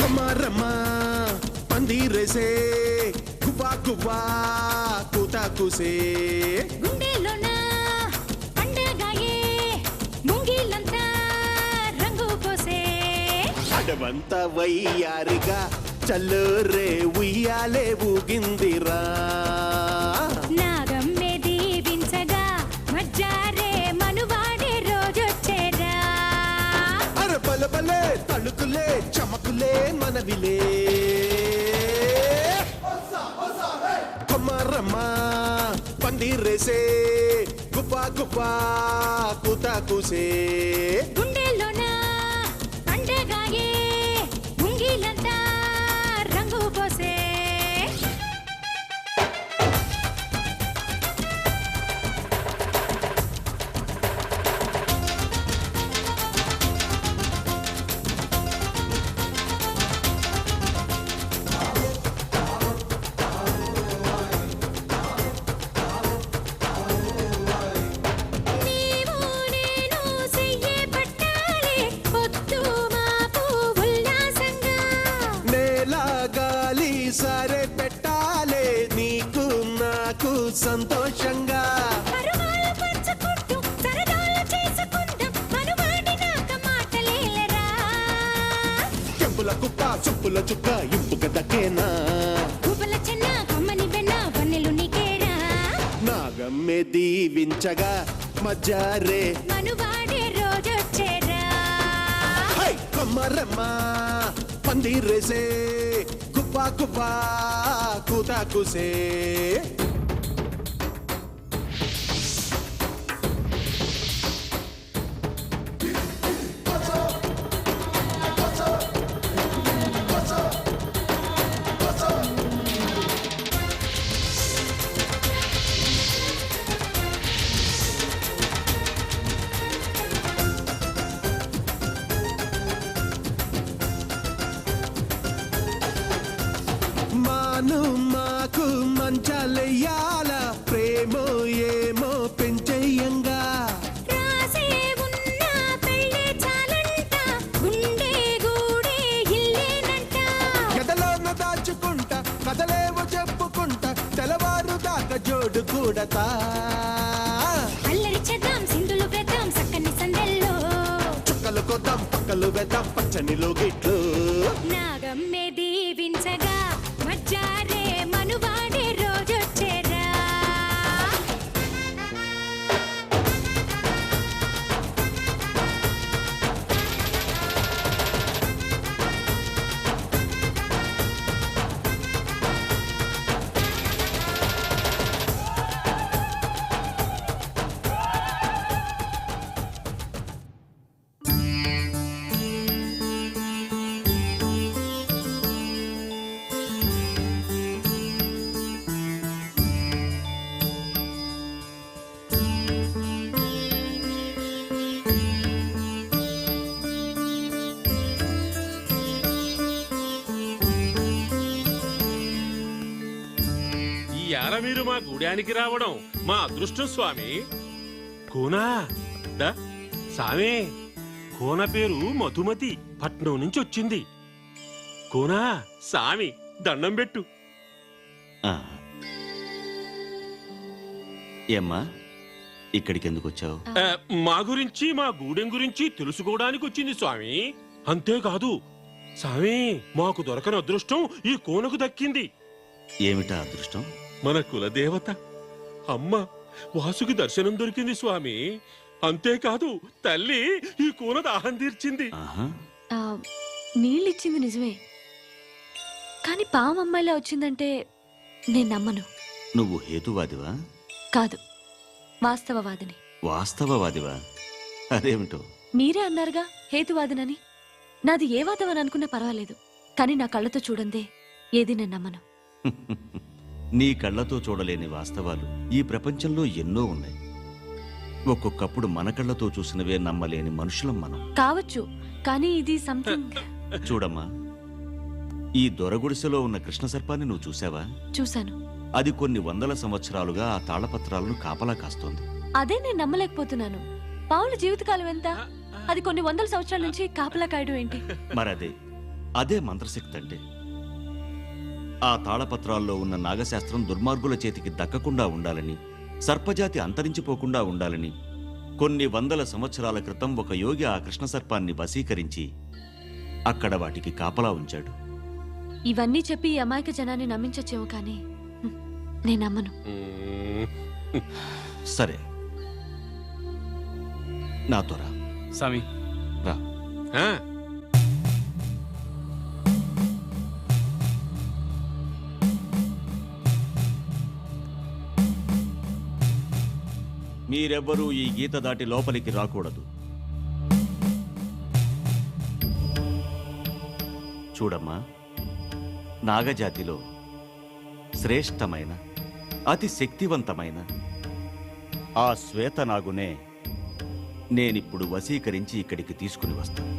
కొమారమ్మా పందిరేసే గువ్వా గువ్వా కూతా కూసే గుండెలోన పండగాయే ముంగిలంతా రంగు పోసే అడవంతా వయ్యారిగా చల్లోరే ఉయ్యాలే ఊగిందిరా నాగమ్మే దీవించగా మజ్జారే మనువాడే రోజొచ్చేరా అరే బలబలే తళుకులే చమకులే మనవిలే కొమారమ్మా పందిరేసే గువ్వా గువ్వా కూతా కూసే గుండెలోన పండగాయే ముంగిలంతా రంగు పోసే నీవు నేను చెయ్యే పట్టాలే పొద్దు మాపు ఉల్లాసంగా నేల గాలి సరే పెట్టాలే నీకు నాకు సంతోషంగా పరువాలు పంచుకుంటూ సరదాలు చేసుకుందాం మనువాడినాక మాటలేలరా చెంపుల కుప్ప చుప్పుల చుక్క ఇంపుక దక్కేనా గుబల చెన్న కమ్మని వెన్న వన్నెలు నీకేరా నాగమ్మె దీవించగా మజ్జారే మనువాడే రోజొచ్చేరా హై కొమ్మరమ్మా పందిరేసే గువ్వా గువ్వా కూతా కూసే మాను మాకు మంచాలెయ్యాల ప్రేమో ఏమో పెంచెయ్యంగా రాసే ఉన్న పెళ్ళే చాలంట గుండె గూడే ఇల్లేనంట కథలోన దాచుకుంటా కథలేవో చెప్పుకుంటా తెలవారు దాకా జోడు కూడతా అల్లరి చేద్దాం సింధులు పెద్దాం సక్కని సందెల్లో చుక్కలు కొద్దాం పక్కలు వెద్దాం పచ్చని లోగిట్లు నాగమ్మే దీవించగా మజ్జారే మనువాడే రోజొచ్చేరా ఈ ఏళ మీరు మా గూడానికి రావడం మా అదృష్టం స్వామి. కోనా దా సామే కోన పేరు మధుమతి పట్నం నుంచి వచ్చింది. కోనా సామి దండం పెట్టు. ఏమ్మా ఇక్కడికి ఎందుకు వచ్చావు? మా గురించి మా గూడెం గురించి తెలుసుకోవడానికి వచ్చింది స్వామి. అంతేకాదు స్వామి మాకు దొరకని అదృష్టం ఈ కోనకు దక్కింది. ఏమిటా అదృష్టం? మన కులదేవత అమ్మ వాసుకి దర్శనం దొరికింది స్వామి. అంతేకాదు తల్లి ఈ కోన దాహం తీర్చింది. నీళ్ళిచ్చింది నిజమే, కానీ పాము అమ్మాయిలా వచ్చిందంటే నేను నమ్మను. నువ్వు హేతువాదివా? కాదు, వాస్తవవాదిని. వాస్తవవాదివా? అదేమిటో? మీరే అన్నారుగా హేతువాదినని. నాది ఏ వాదం అని అనుకున్నా పర్వాలేదు, కానీ నా కళ్ళతో చూడందే ఏది నేను నమ్మను. నీ కళ్ళతో చూడలేని వాస్తవాలు ఈ ప్రపంచంలో ఎన్నో ఉన్నాయి. ఒక్కొక్కప్పుడు మన కళ్ళతో చూసినవే నమ్మలేని మనుషులం మనం. కావచ్చు, కానీ ఇది సంథింగ్. చూడమ్మా, ఈ దొరగుడిసెలో ఉన్న కృష్ణ సర్పాన్ని నువ్వు చూసావా? చూశాను. అది కొన్ని వందల సంవత్సరాలుగా ఆ తాళపత్రాలను కాపలా కాస్తోంది. అదే నేను నమ్మలేకపోతున్నాను. పావుల జీవితకాలం ఎంత? అది కొన్ని వందల సంవత్సరాల నుంచి కాపలా కాయడం ఏంటి? మరదే అదే మంత్రశక్తి అంటే. ఆ తాళపత్రాల్లో ఉన్న నాగశాస్త్రం దుర్మార్గుల చేతికి దక్కకుండా ఉండాలని, సర్పజాతి అంతరించిపోకుండా ఉండాలని కొన్ని వందల సంవత్సరాల క్రితం ఒక యోగి ఆ కృష్ణసర్పాన్ని వశీకరించి అక్కడ వాటికి కాపలా ఉంచాడు. ఇవన్నీ చెప్పి ఈ అమాయక జనాన్ని నమ్మించొచ్చేమో కానీ నేను నమ్మను. సరే, నాతో రా. స్వామి, రా. ఆ, మీరెవ్వరూ ఈ గీత దాటి లోపలికి రాకూడదు. చూడమ్మా, నాగజాతిలో శ్రేష్టమైన అతి శక్తివంతమైన ఆ శ్వేతనాగునే నేనిప్పుడు వశీకరించి ఇక్కడికి తీసుకుని వస్తాను.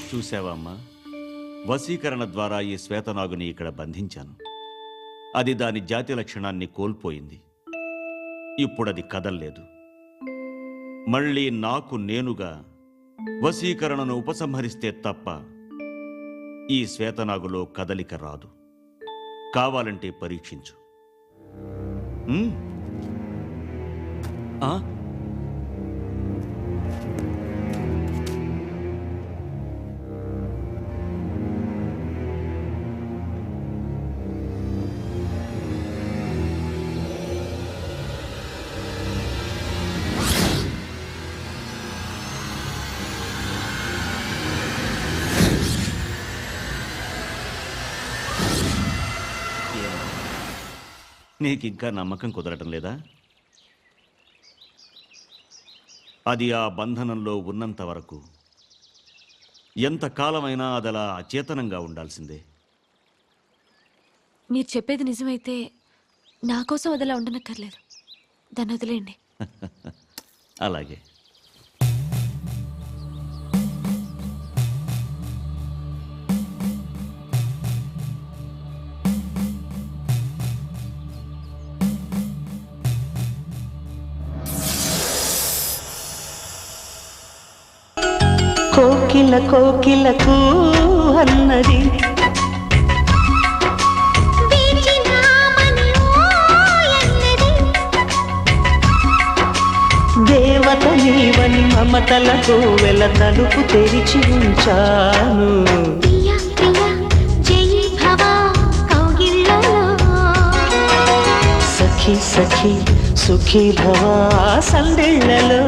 చూసావా అమ్మా, వశీకరణ ద్వారా ఈ శ్వేతనాగుని ఇక్కడ బంధించాను. అది దాని జాతి లక్షణాన్ని కోల్పోయింది. ఇప్పుడది కదల్లేదు. మళ్ళీ నాకు నేనుగా వశీకరణను ఉపసంహరిస్తే తప్ప ఈ శ్వేతనాగులో కదలిక రాదు. కావాలంటే పరీక్షించు. ఆ నీకింకా నమ్మకం కుదరటం లేదా? అది ఆ బంధనంలో ఉన్నంత వరకు ఎంతకాలమైనా అదలా అచేతనంగా ఉండాల్సిందే. మీరు చెప్పేది నిజమైతే నా కోసం అదలా ఉండనక్కర్లేదు. దాన్ని వదిలేయండి. అలాగే. కోకిల కోకిలకు అన్నది మమతలకు వెల తలుపు తెరిచి ఉంచాను. ప్రియా ప్రియా జై భవ కౌగిళ్ళలో సఖి సఖి సుఖీ భవ సందిళ్ళలో